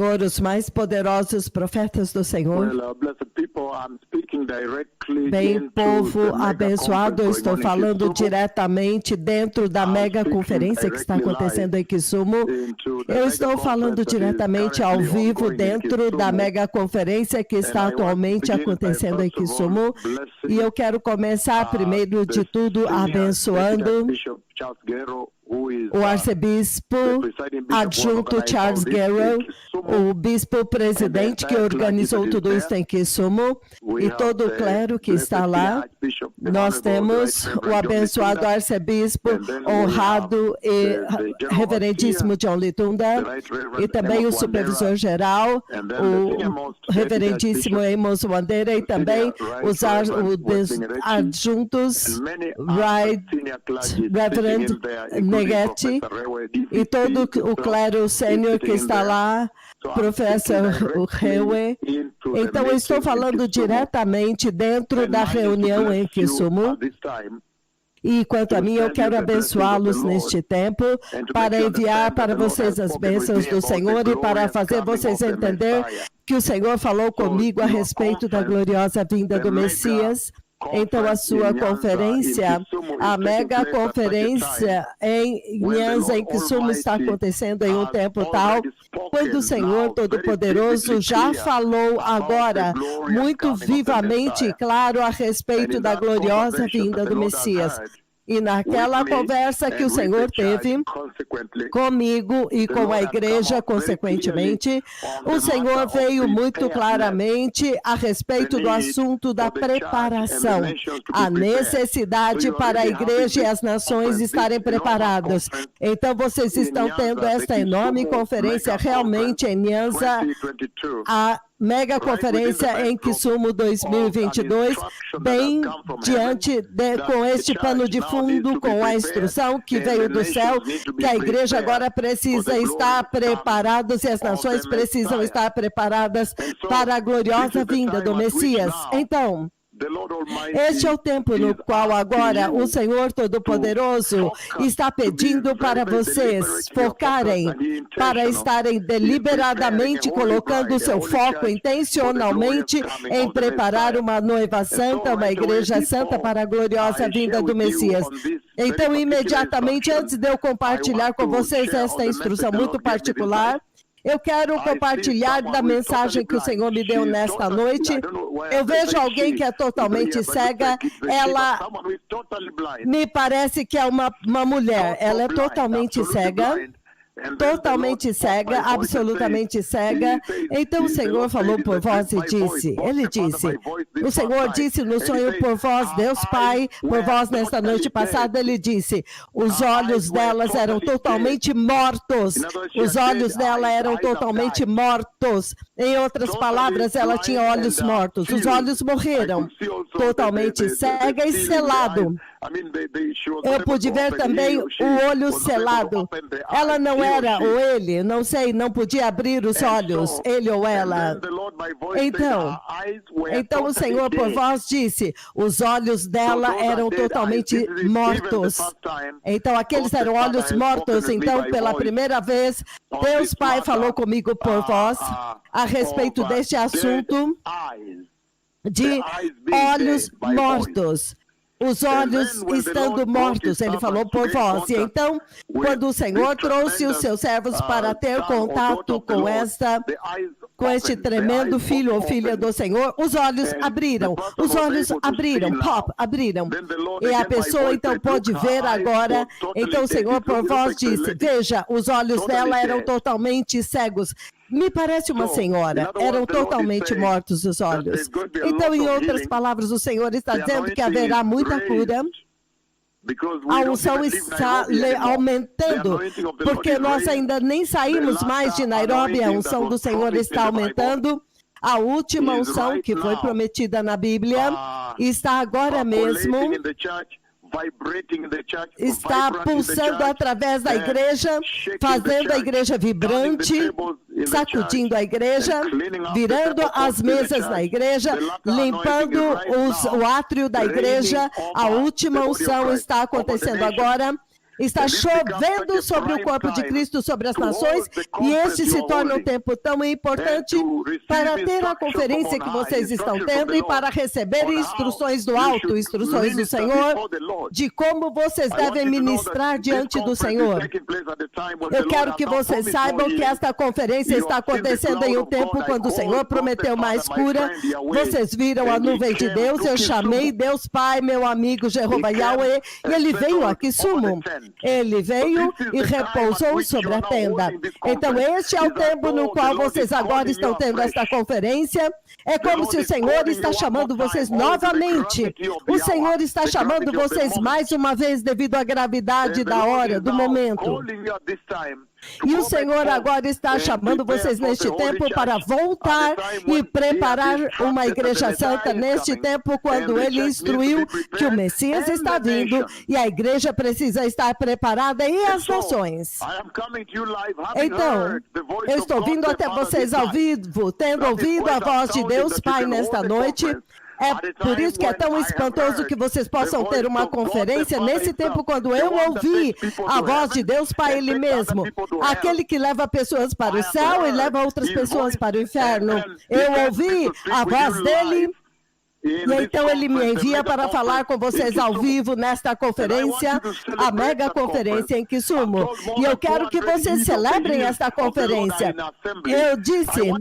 Senhor, os mais poderosos profetas do Senhor. Bem, povo abençoado, eu estou falando diretamente dentro da mega conferência que está acontecendo em Kisumu. Eu estou falando diretamente ao vivo dentro da mega conferência que está atualmente acontecendo em Kisumu. E eu quero começar, primeiro de tudo, abençoando o arcebispo adjunto Charles Garrow, o bispo presidente que organizou tudo isso em Kisumu, e todo o clero que está lá. Nós temos o abençoado arcebispo honrado e reverendíssimo John Litunda, e também o supervisor geral, o reverendíssimo Amos Wandeira, e também os adjuntos Right Reverend Negeti, e todo o clero sênior que está lá, professor Hewe. Então, eu estou falando diretamente dentro da reunião em Kisumu. E quanto a mim, eu quero abençoá-los neste tempo para enviar para vocês as bênçãos do Senhor e para fazer vocês entender que o Senhor falou comigo a respeito da gloriosa vinda do Messias. Então, a sua conferência, a mega conferência em Nyanza, em Kisumu, está acontecendo em um tempo tal, quando o Senhor Todo-Poderoso já falou agora, muito vivamente e claro, a respeito da gloriosa vinda do Messias. E naquela conversa que o Senhor teve comigo e com a igreja, consequentemente, o Senhor veio muito claramente a respeito do assunto da preparação, a necessidade para a igreja e as nações estarem preparadas. Então, vocês estão tendo esta enorme conferência realmente em Nyanza, a mega conferência em Kisumu 2022, bem diante com este pano de fundo, com a instrução que veio do céu, que a igreja agora precisa estar preparada e as nações precisam estar preparadas para a gloriosa vinda do Messias. Então, este é o tempo no qual agora o Senhor Todo-Poderoso está pedindo para vocês focarem, para estarem deliberadamente colocando o seu foco intencionalmente em preparar uma noiva santa, uma igreja santa para a gloriosa vinda do Messias. Então, imediatamente, antes de eu compartilhar com vocês esta instrução muito particular, eu quero compartilhar da mensagem que o Senhor me deu nesta noite. Eu vejo alguém que é totalmente cega. Ela me parece que é uma mulher. Ela é totalmente cega. Totalmente cega, absolutamente cega. Então o Senhor falou por voz e disse, ele disse, o Senhor disse no sonho por voz, Deus Pai, por voz nesta noite passada, ele disse, os olhos delas eram totalmente mortos, os olhos dela eram totalmente mortos. Em outras palavras, ela tinha olhos mortos, os olhos morreram, totalmente cega e selado. Eu pude ver também o olho selado. Ela não era, ou ele, não sei, não podia abrir os olhos, ele ou ela. Então o Senhor por voz disse, os olhos dela eram totalmente mortos. Então aqueles eram olhos mortos. Então pela primeira vez, Deus Pai falou comigo por voz a respeito deste assunto de olhos mortos. Os olhos estando mortos, ele falou por voz. E então, quando o Senhor trouxe os seus servos para ter contato com este tremendo filho ou filha do Senhor, os olhos abriram, pop, abriram. E a pessoa então pôde ver agora. Então o Senhor por voz disse, veja, os olhos dela eram totalmente cegos. Me parece uma senhora, eram totalmente mortos os olhos. Então, em outras palavras, o Senhor está dizendo que haverá muita cura. A unção está aumentando, porque nós ainda nem saímos mais de Nairobi, a unção do Senhor está aumentando. A última unção que foi prometida na Bíblia está agora mesmo, está pulsando através da igreja, fazendo a igreja vibrante, sacudindo a igreja, virando as mesas na igreja, limpando o átrio da igreja. A última unção está acontecendo agora. Está chovendo sobre o corpo de Cristo, sobre as nações, e este se torna um tempo tão importante para ter a conferência que vocês estão tendo e para receber instruções do alto, instruções do Senhor, de como vocês devem ministrar diante do Senhor. Eu quero que vocês saibam que esta conferência está acontecendo em um tempo quando o Senhor prometeu mais cura. Vocês viram a nuvem de Deus, eu chamei Deus Pai, meu amigo Jeová Yahweh, e ele veio aqui sumo. Ele veio e repousou sobre a tenda. Então este é o tempo no qual vocês agora estão tendo esta conferência. É como se o Senhor está chamando vocês novamente. O Senhor está chamando vocês mais uma vez devido à gravidade da hora, do momento. E o Senhor agora está chamando vocês neste tempo para voltar e preparar uma igreja santa neste tempo, quando Ele instruiu que o Messias está vindo e a igreja precisa estar preparada e as nações. Então, eu estou vindo até vocês ao vivo, tendo ouvido a voz de Deus Pai nesta noite. É por isso que é tão espantoso que vocês possam ter uma conferência nesse tempo, quando eu ouvi a voz de Deus Pai, Ele mesmo, aquele que leva pessoas para o céu e leva outras pessoas para o inferno. Eu ouvi a voz dele. E então ele me envia para falar com vocês ao vivo nesta conferência, a mega conferência em Kisumu. E eu quero que vocês celebrem esta conferência. Eu disse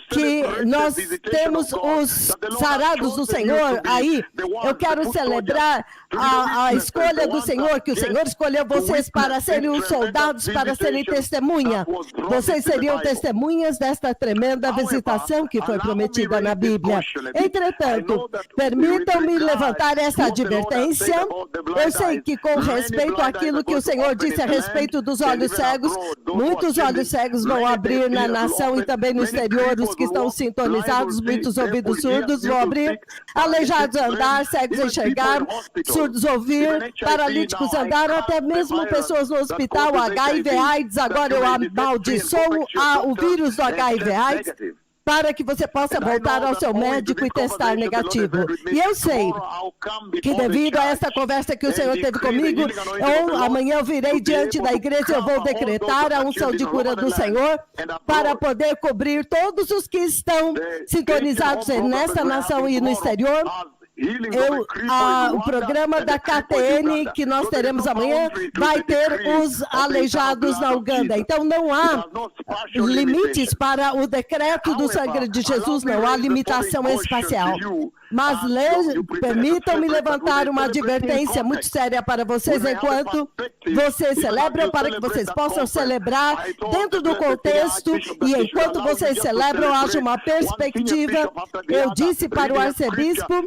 que nós temos os sarados do Senhor aí. Eu quero celebrar a escolha do Senhor, que o Senhor escolheu vocês para serem os soldados, para serem testemunha. Vocês seriam testemunhas desta tremenda visitação que foi prometida na Bíblia. Entretanto, permitam-me levantar essa advertência. Eu sei que com respeito àquilo que o Senhor disse a respeito dos olhos cegos, muitos olhos cegos vão abrir na nação e também no exterior, os que estão sintonizados, muitos ouvidos surdos vão abrir, aleijados andar, cegos enxergar, surdos ouvir, paralíticos andar, até mesmo pessoas no hospital, HIV, AIDS. Agora eu amaldiçoo o vírus do HIV, AIDS, para que você possa voltar ao seu médico e testar negativo. E eu sei que devido a essa conversa que o Senhor teve comigo, amanhã eu virei diante da igreja e eu vou decretar a unção de cura do Senhor para poder cobrir todos os que estão sintonizados nesta nação e no exterior. O programa da KTN que nós teremos amanhã vai ter os aleijados na Uganda. Então não há limites para o decreto do sangue de Jesus, não há limitação espacial. Mas permitam-me levantar uma advertência muito séria para vocês enquanto vocês celebram, para que vocês possam celebrar dentro do contexto, e enquanto vocês celebram, haja uma perspectiva. Eu disse para o arcebispo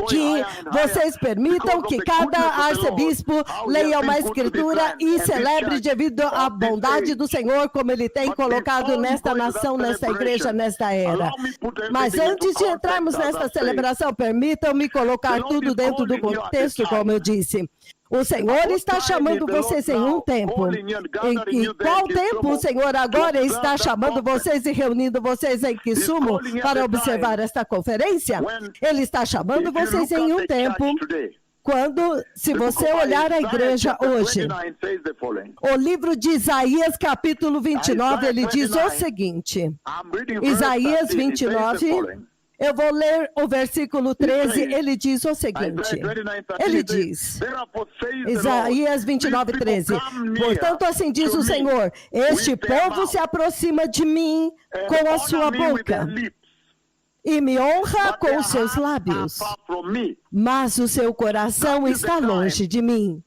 que vocês permitam que cada arcebispo leia uma escritura e celebre devido à bondade do Senhor, como Ele tem colocado nesta nação, nesta igreja, nesta era. Mas antes de entrarmos nesta celebração, permitam-me colocar tudo dentro do contexto, como eu disse. O Senhor está chamando vocês em um tempo. Em qual tempo o Senhor agora está chamando vocês e reunindo vocês em Kisumu para observar esta conferência? Ele está chamando vocês em um tempo quando, se você olhar a igreja hoje, o livro de Isaías, capítulo 29, ele diz o seguinte, Isaías 29, eu vou ler o versículo 13, ele diz o seguinte, ele diz, Isaías 29, 13, portanto assim diz o Senhor, este povo se aproxima de mim com a sua boca e me honra com os seus lábios, mas o seu coração está longe de mim.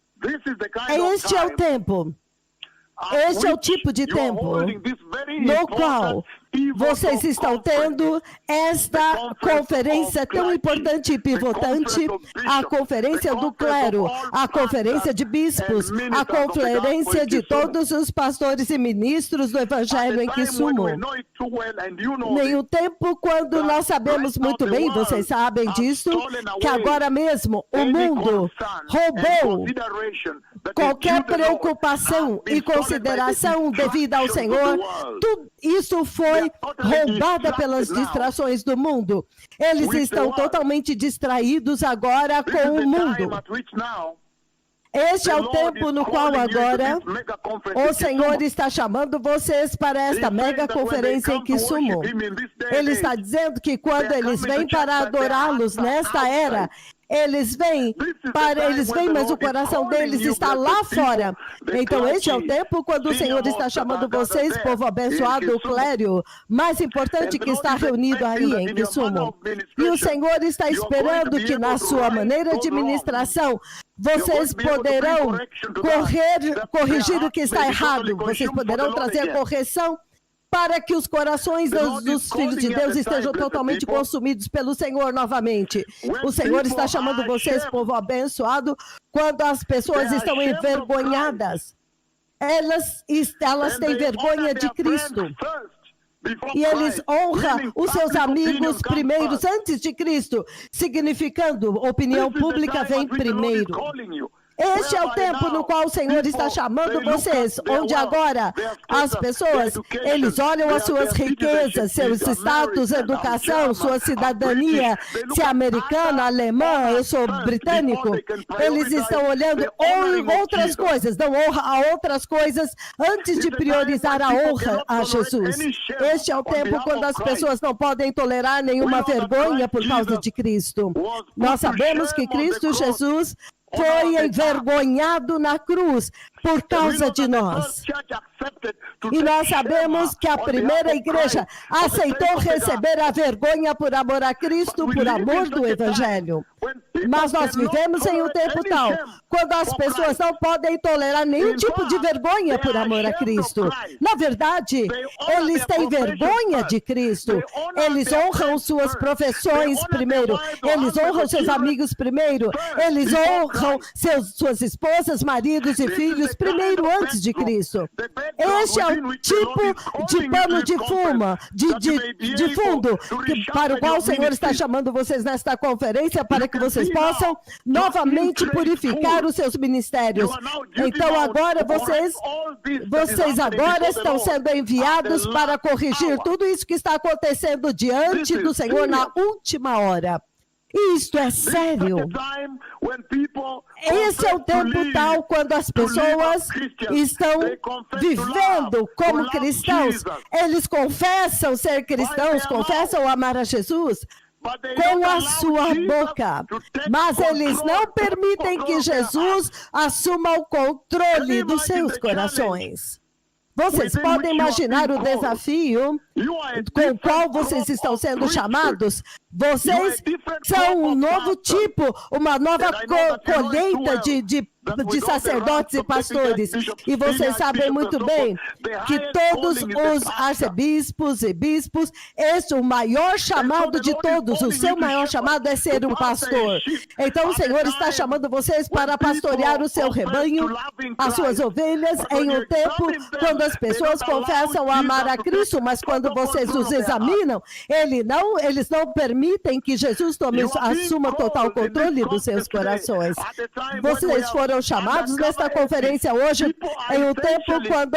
Este é o tempo. Este é o tipo de tempo no qual vocês estão tendo esta conferência tão importante e pivotante, a conferência do clero, a conferência de bispos, a conferência de todos os pastores e ministros do Evangelho em Kisumu. Em um tempo quando nós sabemos muito bem, vocês sabem disso, que agora mesmo o mundo roubou qualquer preocupação e consideração devida ao Senhor. Tudo isso foi roubada pelas distrações do mundo. Eles estão totalmente distraídos agora com o mundo. Este é o tempo no qual agora o Senhor está chamando vocês para esta mega conferência em Kisumu. Ele está dizendo que quando eles vêm para adorá-los nesta era, eles vêm, mas o coração deles está lá fora. Então este é o tempo quando o Senhor está chamando vocês, povo abençoado, o clero mais importante que está reunido aí em Kisumu. E o Senhor está esperando que na sua maneira de ministração, vocês poderão corrigir o que está errado. Vocês poderão trazer correção para que os corações dos filhos de Deus estejam totalmente consumidos pelo Senhor novamente. O Senhor está chamando vocês, povo abençoado, quando as pessoas estão envergonhadas. Elas têm vergonha de Cristo. E eles honram os seus amigos primeiros antes de Cristo, significando opinião pública vem primeiro. Este é o tempo no qual o Senhor está chamando vocês, onde agora as pessoas, eles olham as suas riquezas, seus status, educação, sua cidadania, se é americana, alemã, eu sou britânico, eles estão olhando outras coisas, dão honra a outras coisas antes de priorizar a honra a Jesus. Este é o tempo quando as pessoas não podem tolerar nenhuma vergonha por causa de Cristo. Nós sabemos que Cristo Jesus foi envergonhado na cruz por causa de nós. E nós sabemos que a primeira igreja aceitou receber a vergonha por amor a Cristo, por amor do Evangelho. Mas nós vivemos em um tempo tal, quando as pessoas não podem tolerar nenhum tipo de vergonha por amor a Cristo. Na verdade, eles têm vergonha de Cristo. Eles honram suas profissões primeiro. Eles honram seus amigos primeiro. Eles honram suas esposas, maridos e filhos primeiro antes de Cristo. Este é o tipo de pano de fundo para o qual o Senhor está chamando vocês nesta conferência, para que vocês possam novamente purificar os seus ministérios. Então agora vocês agora estão sendo enviados para corrigir tudo isso que está acontecendo diante do Senhor na última hora. Isto é sério. Esse é o tempo tal quando as pessoas estão vivendo como cristãos. Eles confessam ser cristãos, confessam amar a Jesus com a sua boca, mas eles não permitem que Jesus assuma o controle dos seus corações. Vocês podem imaginar o desafio com o qual vocês estão sendo chamados? Vocês são um novo tipo, uma nova colheita de sacerdotes e pastores. E vocês sabem muito bem que todos os arcebispos e bispos, o maior chamado de todos, o seu maior chamado é ser um pastor. Então o Senhor está chamando vocês para pastorear o seu rebanho, as suas ovelhas, em um tempo quando as pessoas confessam amar a Cristo, mas quando vocês os examinam, eles não permitem que Jesus assuma total controle dos seus corações. Vocês foram chamados nesta conferência hoje em um tempo quando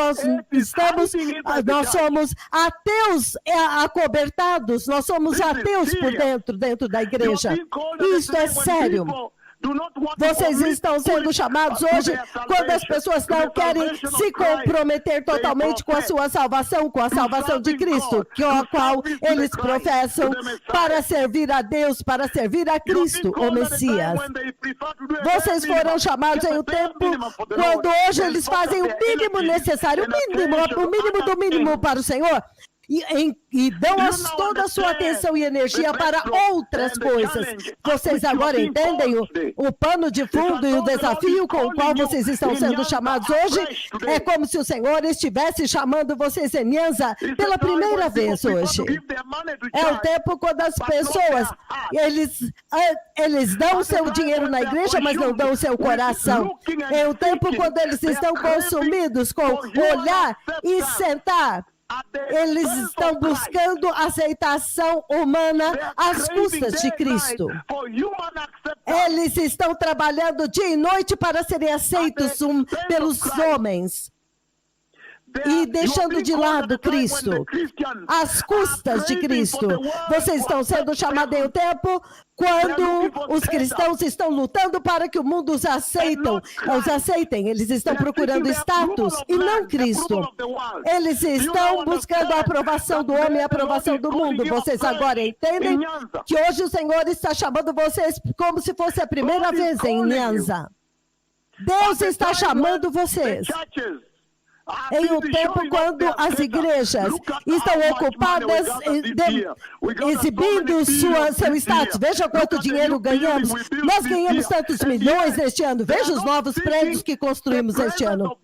nós somos ateus acobertados, nós somos ateus por dentro da igreja. Isso é sério. Vocês estão sendo chamados hoje quando as pessoas não querem se comprometer totalmente com a sua salvação, com a salvação de Cristo, a qual eles professam, para servir a Deus, para servir a Cristo, o Messias. Vocês foram chamados em um tempo quando hoje eles fazem o mínimo necessário, o mínimo do mínimo para o Senhor. E dão toda a sua atenção e energia para outras coisas. Vocês agora entendem o pano de fundo e o desafio com o qual vocês estão sendo chamados hoje? É como se o Senhor estivesse chamando vocês em Nyanza pela primeira vez hoje. É o tempo quando as pessoas, eles dão o seu dinheiro na igreja, mas não dão o seu coração. É o tempo quando eles estão consumidos com olhar e sentar. Eles estão buscando aceitação humana às custas de Cristo. Eles estão trabalhando dia e noite para serem aceitos pelos homens. e deixando de lado Cristo, às custas de Cristo. Vocês estão sendo chamados em um tempo quando os cristãos estão lutando para que o mundo os aceitem. Eles estão procurando status e não Cristo. Eles estão buscando a aprovação do homem e a aprovação do mundo. Vocês agora entendem que hoje o Senhor está chamando vocês como se fosse a primeira vez em Nyanza. Deus está chamando vocês em um tempo quando as igrejas estão ocupadas exibindo seu status. Veja quanto dinheiro ganhamos. Nós ganhamos tantos milhões neste ano. Veja os novos prédios que construímos este ano.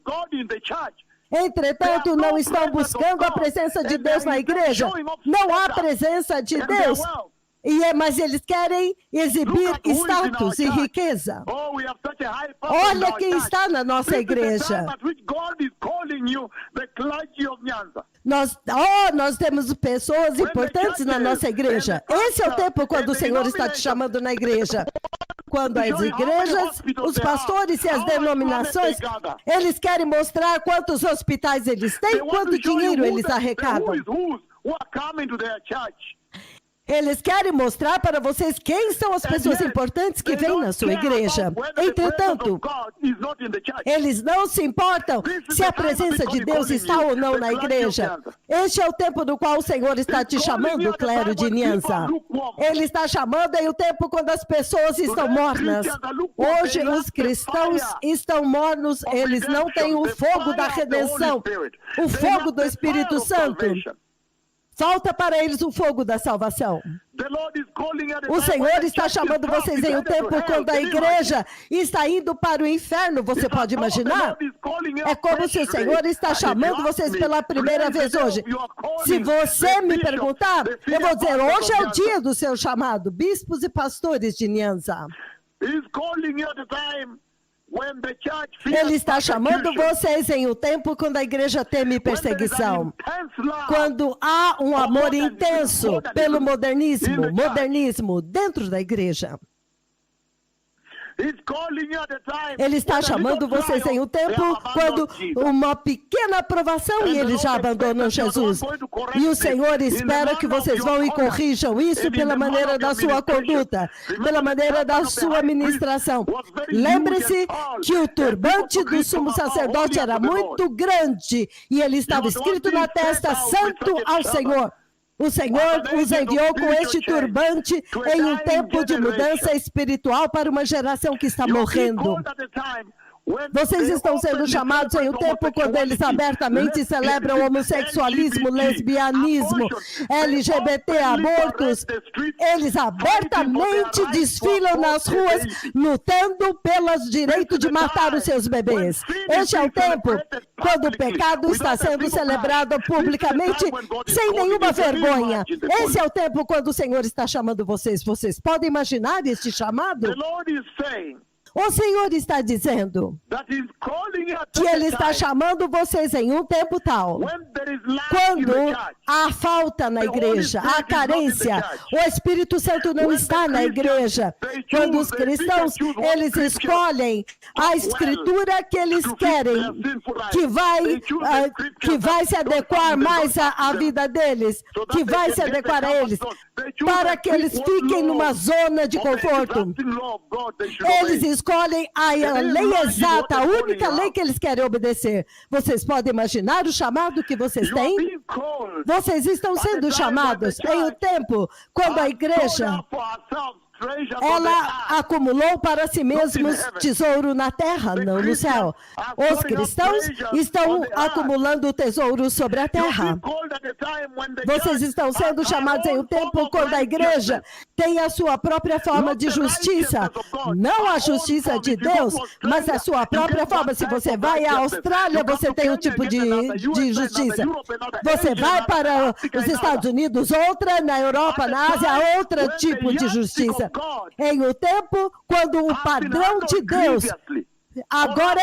Entretanto, não estão buscando a presença de Deus na igreja. Não há presença de Deus. Mas eles querem exibir status e riqueza. Olha quem está na nossa igreja. Nós temos pessoas importantes na nossa igreja. Esse é o tempo quando o Senhor está te chamando na igreja. Quando as igrejas, os pastores e as denominações, eles querem mostrar quantos hospitais eles têm, quanto dinheiro eles arrecadam. Eles querem mostrar para vocês quem são as pessoas importantes que vêm na sua igreja. Entretanto, eles não se importam se a presença de Deus está ou não na igreja. Este é o tempo no qual o Senhor está te chamando, clero de Nyanza. Ele está chamando em um tempo quando as pessoas estão mornas. Hoje os cristãos estão mornos, eles não têm o fogo da redenção, o fogo do Espírito Santo. Falta para eles o fogo da salvação. O Senhor está chamando vocês em um tempo quando a igreja está indo para o inferno, você pode imaginar? É como se o Senhor está chamando vocês pela primeira vez hoje. Se você me perguntar, eu vou dizer, hoje é o dia do seu chamado, bispos e pastores de Nyanza. Ele está chamando vocês em um tempo quando a igreja teme perseguição. Quando há um amor intenso pelo modernismo dentro da igreja. Ele está chamando vocês em um tempo quando uma pequena aprovação e eles já abandonam Jesus. E o Senhor espera que vocês vão e corrijam isso pela maneira da sua conduta, pela maneira da sua administração. Lembre-se que o turbante do sumo sacerdote era muito grande e ele estava escrito na testa, Santo ao Senhor. O Senhor os enviou com este turbante em um tempo de mudança espiritual para uma geração que está morrendo. Vocês estão sendo chamados em um tempo quando eles abertamente celebram homossexualismo, lesbianismo, LGBT, abortos. Eles abertamente desfilam nas ruas, lutando pelos direitos de matar os seus bebês. Este é o tempo quando o pecado está sendo celebrado publicamente, sem nenhuma vergonha. Esse é o tempo quando o Senhor está chamando vocês. Vocês podem imaginar este chamado? O Senhor está dizendo que Ele está chamando vocês em um tempo tal, quando há falta na igreja, há carência, o Espírito Santo não está na igreja, quando os cristãos, eles escolhem a escritura que eles querem, que vai se adequar mais à vida deles, que vai se adequar a eles, para que eles fiquem numa zona de conforto. Eles escolhem a lei exata, a única lei que eles querem obedecer. Vocês podem imaginar o chamado que vocês têm? Vocês estão sendo chamados em um tempo quando a igreja ela acumulou para si mesmos tesouro na terra, não no céu. Os cristãos estão acumulando tesouro sobre a terra. Vocês estão sendo chamados em um tempo quando a igreja tem a sua própria forma de justiça. Não a justiça de Deus, mas a sua própria forma. Se você vai à Austrália, você tem um tipo de justiça. Você vai para os Estados Unidos, outra, na Europa, na Ásia, outro tipo de justiça. Em um tempo quando o padrão de Deus agora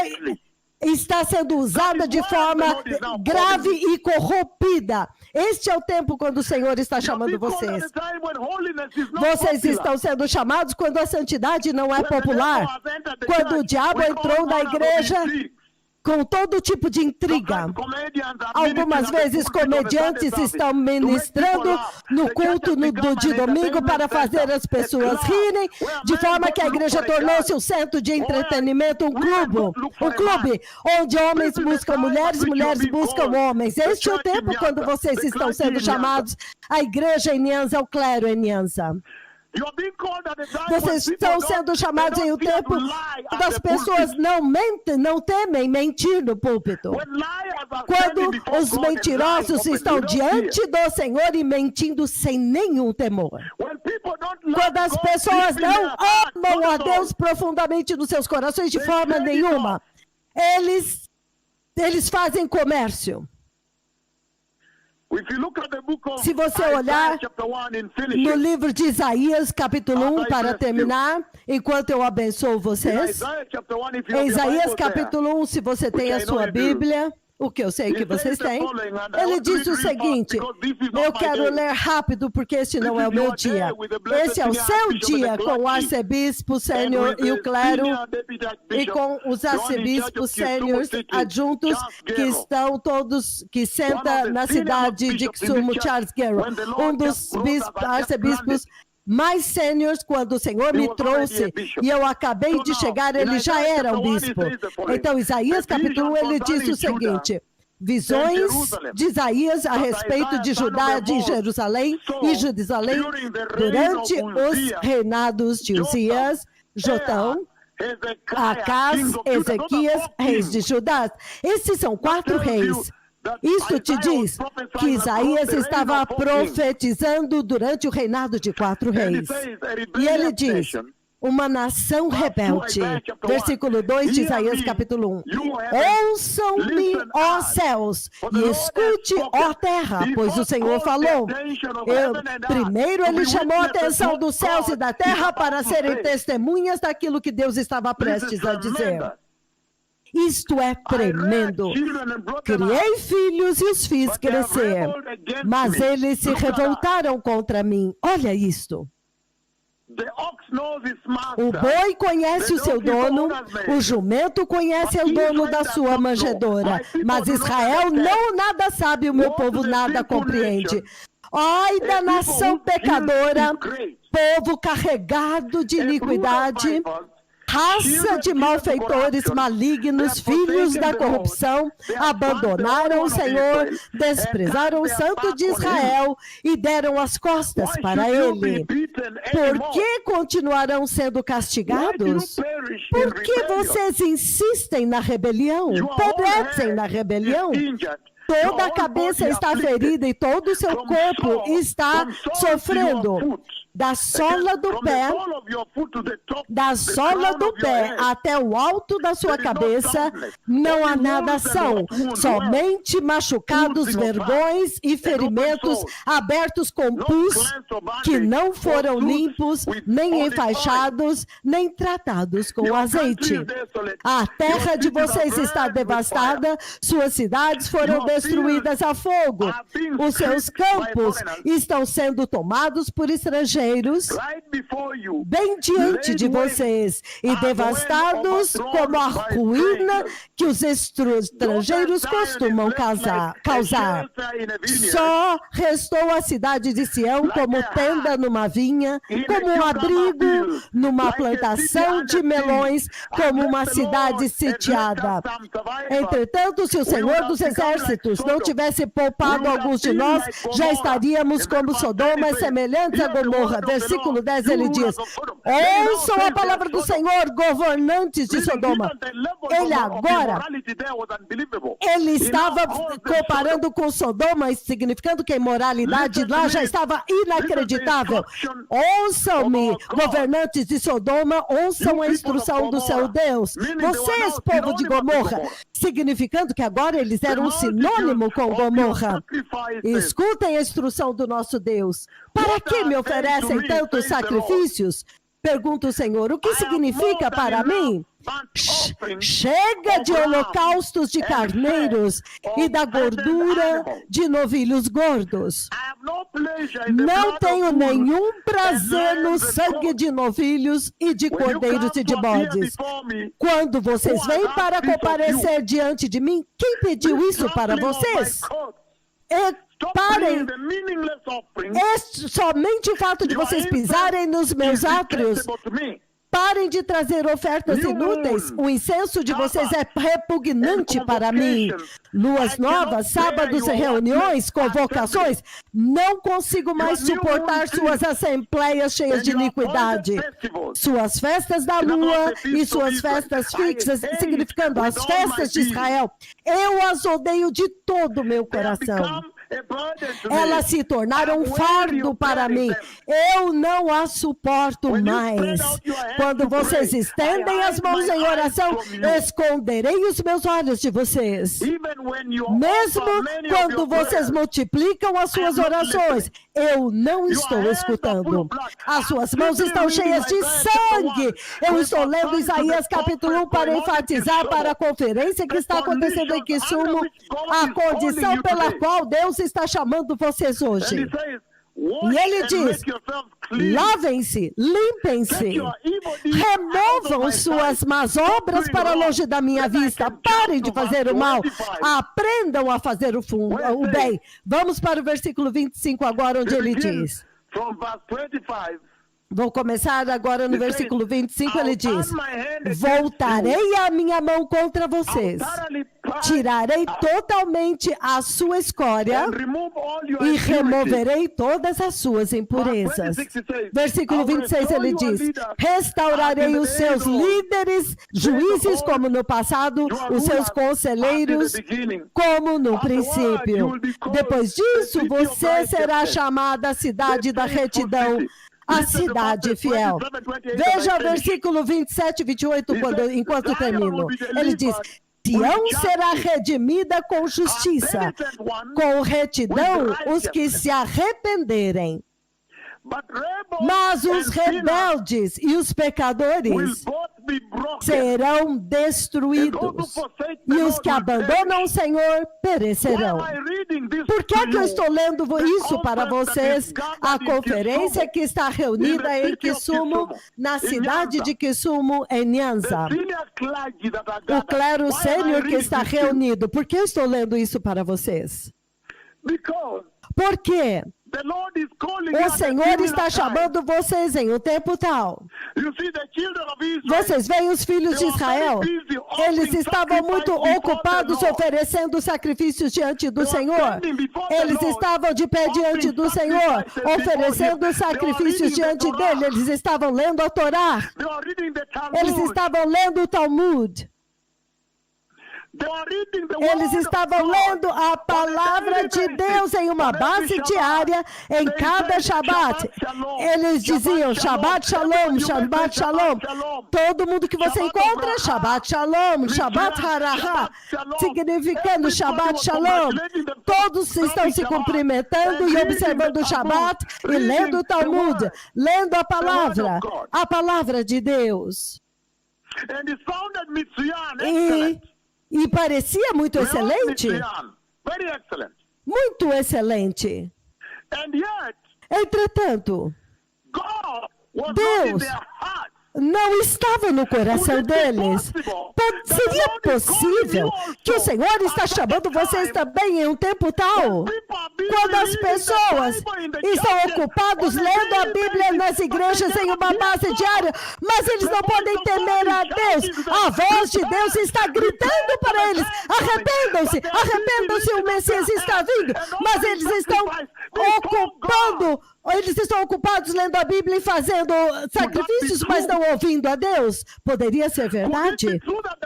está sendo usado de forma grave e corrompida. Este é o tempo quando o Senhor está chamando vocês. Vocês estão sendo chamados quando a santidade não é popular. Quando o diabo entrou na igreja, com todo tipo de intriga. Algumas vezes comediantes estão ministrando no culto de domingo para fazer as pessoas rirem, de forma que a igreja tornou-se um centro de entretenimento, um clube onde homens buscam mulheres, mulheres buscam homens. Este é o tempo quando vocês estão sendo chamados, a igreja em Nyanza, o clero em Nyanza. Vocês estão sendo chamados em um tempo das pessoas não mentem, não temem mentir no púlpito. Quando os mentirosos estão diante do Senhor e mentindo sem nenhum temor. Quando as pessoas não amam a Deus profundamente nos seus corações de forma nenhuma, eles fazem comércio. Se você olhar no livro de Isaías, capítulo 1, para terminar, enquanto eu abençoo vocês, em Isaías, capítulo 1, se você tem a sua Bíblia, o que eu sei que vocês têm, ele diz o seguinte, eu quero ler rápido porque este não é o meu dia. Esse é o seu dia com o arcebispo sênior e o clero e com os arcebispos sêniores adjuntos que estão todos, que senta na cidade de Kisumu, Charles Garrett, um dos arcebispos mais sêniores. Quando o Senhor me trouxe e eu acabei de chegar, ele já era um bispo. Então, Isaías capítulo 1, ele disse o seguinte, visões de Isaías a respeito de Judá, de Jerusalém e Jerusalém durante os reinados de Uzias, Jotão, Acás, Ezequias, reis de Judá. Esses são 4 reis. Isto te diz que Isaías estava profetizando durante o reinado de 4 reis. E ele diz, uma nação rebelde. Versículo 2 de Isaías capítulo 1. Ouçam-me, ó céus, e escute, ó terra, pois o Senhor falou. Primeiro ele chamou a atenção dos céus e da terra para serem testemunhas daquilo que Deus estava prestes a dizer. Isto é tremendo. Criei filhos e os fiz crescer, mas eles se revoltaram contra mim. Olha isto. O boi conhece o seu dono, o jumento conhece o dono da sua manjedoura, mas Israel não nada sabe, o meu povo nada compreende. Ai da nação pecadora, povo carregado de iniquidade, raça de malfeitores malignos, filhos da corrupção, abandonaram o Senhor, desprezaram o Santo de Israel e deram as costas para ele. Por que continuarão sendo castigados? Por que vocês insistem na rebelião? Perecem na rebelião? Toda a cabeça está ferida e todo o seu corpo está sofrendo. Da sola do pé até o alto da sua cabeça, não há nada são, somente machucados, vergões e ferimentos abertos com pus, que não foram limpos, nem enfaixados, nem tratados com azeite. A terra de vocês está devastada, suas cidades foram destruídas a fogo, os seus campos estão sendo tomados por estrangeiros, bem diante de vocês, e devastados como a ruína que os estrangeiros costumam causar. Só restou a cidade de Sião como tenda numa vinha, como um abrigo numa plantação de melões, como uma cidade sitiada. Entretanto, se o Senhor dos Exércitos não tivesse poupado alguns de nós, já estaríamos como Sodoma e semelhantes a Gomorra. Versículo 10, ele diz, ouçam a palavra do Senhor, governantes de Sodoma. Ele estava comparando com Sodoma, significando que a imoralidade lá já estava inacreditável. Ouçam-me, governantes de Sodoma, ouçam a instrução do seu Deus. Vocês, povo de Gomorra, significando que agora eles eram um sinônimo com Gomorra. Escutem a instrução do nosso Deus. Para que me oferecem tantos sacrifícios? Pergunta o Senhor, o que significa para mim? Chega de holocaustos de carneiros e da gordura de novilhos gordos. Não tenho nenhum prazer no sangue de novilhos e de cordeiros e de bodes. Quando vocês vêm para comparecer diante de mim, quem pediu isso para vocês? Parem. Somente o fato de vocês pisarem nos meus átrios. Parem de trazer ofertas inúteis. O incenso de vocês é repugnante para mim. Luas novas, sábados, reuniões, convocações. Não consigo mais suportar suas assembleias cheias de iniquidade. Suas festas da lua e suas festas fixas, significando as festas de Israel. Eu as odeio de todo o meu coração. Elas se tornaram um fardo para mim. Eu não as suporto mais. Quando vocês estendem as mãos em oração, esconderei os meus olhos de vocês. Mesmo quando vocês multiplicam as suas orações, eu não estou escutando. As suas mãos estão cheias de sangue. Eu estou lendo Isaías capítulo 1 para enfatizar para a conferência que está acontecendo em Kisumu a condição pela qual Deus está chamando vocês hoje. E ele diz, lavem-se, limpem-se, removam suas más obras para longe da minha vista, parem de fazer o mal, aprendam a fazer o bem. Vamos para o versículo 25 agora, onde ele diz... Vou começar agora no versículo 25, ele diz, voltarei a minha mão contra vocês, tirarei totalmente a sua escória e removerei todas as suas impurezas. Versículo 26, ele diz, restaurarei os seus líderes, juízes como no passado, os seus conselheiros como no princípio. Depois disso, você será chamada a cidade da retidão, a cidade fiel. Veja o versículo 27 e 28 enquanto termino. Ele diz, Sião será redimida com justiça, com retidão os que se arrependerem. Mas os rebeldes e os pecadores serão destruídos, e os que abandonam o Senhor perecerão. Por que eu estou lendo isso para vocês? A conferência que está reunida em Kisumu, na cidade de Kisumu, em Nyanza. O clero sênior que está reunido. Por que eu estou lendo isso para vocês? Por quê? O Senhor está chamando vocês em um tempo tal. Vocês veem os filhos de Israel? Eles estavam muito ocupados oferecendo sacrifícios diante do Senhor. Eles estavam de pé diante do Senhor, oferecendo sacrifícios diante dele. Eles estavam lendo a Torá. Eles estavam lendo o Talmud. Eles estavam lendo a palavra de Deus em uma base diária em cada Shabat. Eles diziam Shabbat Shalom, Shabbat Shalom. Todo mundo que você encontra, Shabbat Shalom, Shabbat Haraha, significando Shabbat Shalom. Todos estão se cumprimentando e observando o Shabbat e lendo o Talmud, lendo a palavra de Deus. E parecia muito excelente. Muito excelente. Entretanto, Deus não estava no coração deles. Seria possível que o Senhor está chamando vocês também em um tempo tal, quando as pessoas estão ocupadas lendo a Bíblia nas igrejas em uma base diária, mas eles não podem temer a Deus. A voz de Deus está gritando para eles, arrependam-se, arrependam-se, o Messias está vindo, mas eles estão ocupados lendo a Bíblia e fazendo sacrifícios, mas não ouvindo a Deus. Poderia ser verdade?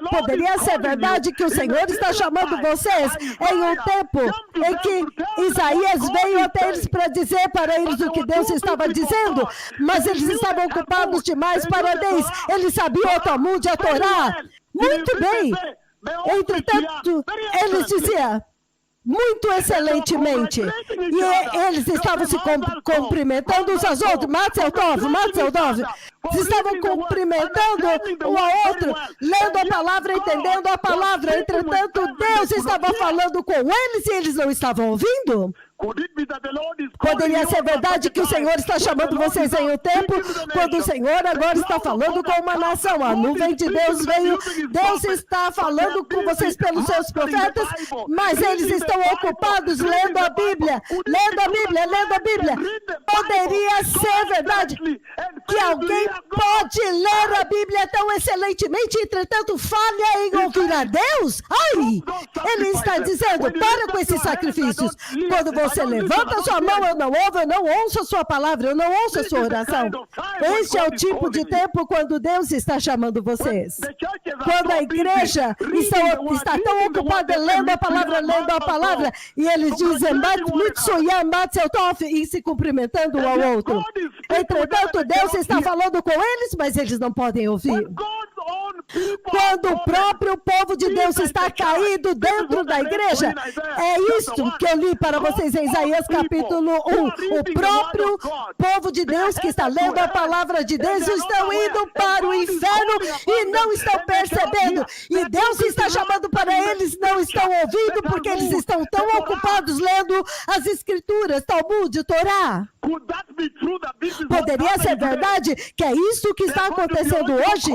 Poderia ser verdade que o Senhor está chamando vocês em um tempo em que Isaías veio até eles para dizer para eles o que Deus estava dizendo, mas eles estavam ocupados demais para Deus. Eles sabiam o Talmud, a Torá. Muito bem. Entretanto, eles diziam muito excelentemente. E eles estavam se cumprimentando uns aos outros. Matzel Tov, Matzel Tov. estavam cumprimentando um ao outro, lendo a palavra, entendendo a palavra. Entretanto, Deus estava falando com eles e eles não estavam ouvindo. Poderia ser verdade que o Senhor está chamando vocês em um tempo, quando o Senhor agora está falando com uma nação. A nuvem de Deus veio, Deus está falando com vocês pelos seus profetas, mas eles estão ocupados lendo a Bíblia, lendo a Bíblia, lendo a Bíblia. Poderia ser verdade que alguém pode ler a Bíblia tão excelentemente, entretanto falha em ouvir a Deus? Ai! Ele está dizendo, para com esses sacrifícios. Quando você levanta sua mão, eu não ouvo, eu não ouço a sua palavra, eu não ouço a sua oração. Este é o tipo de tempo quando Deus está chamando vocês. Quando a igreja está tão ocupada lendo a palavra, e eles dizem, e se cumprimentando um ao outro. Entretanto, Deus está falando com eles, mas eles não podem ouvir. Quando o próprio povo de Deus está caído dentro da igreja, é isto que eu li para vocês em Isaías capítulo 1. O próprio povo de Deus que está lendo a palavra de Deus estão indo para o inferno e não estão percebendo. E Deus está chamando para eles, não estão ouvindo porque eles estão tão ocupados lendo as escrituras, Talmud, Torá. Poderia ser verdade que é isso que está acontecendo hoje?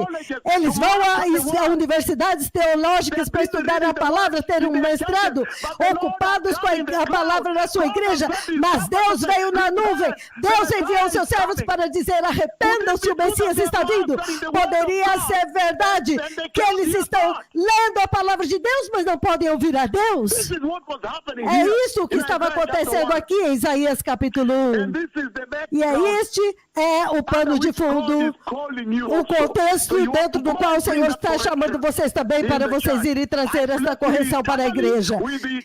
Eles vão a universidades teológicas para estudar a palavra, ter um mestrado, ocupados com a palavra na sua igreja, mas Deus veio na nuvem, Deus enviou seus servos para dizer, arrependam-se, o Messias está vindo. Poderia ser verdade que eles estão lendo a palavra de Deus, mas não podem ouvir a Deus? É isso que estava acontecendo aqui em Isaías capítulo 1. E este é o pano de fundo, o contexto dentro do qual o Senhor está chamando vocês também para vocês irem trazer essa correção para a igreja.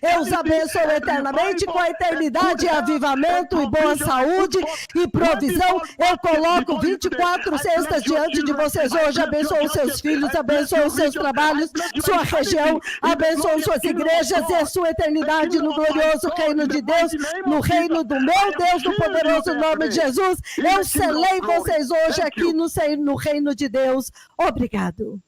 Eu os abençoo eternamente com a eternidade, avivamento e boa saúde e provisão. Eu coloco 24 cestas diante de vocês hoje. Abençoo os seus filhos, abençoo os seus trabalhos, sua região, abençoo suas igrejas e a sua eternidade no glorioso reino de Deus, no reino do meu Deus, no poderoso nome de Jesus. Eu selei vocês hoje aqui no reino de Deus. Obrigado.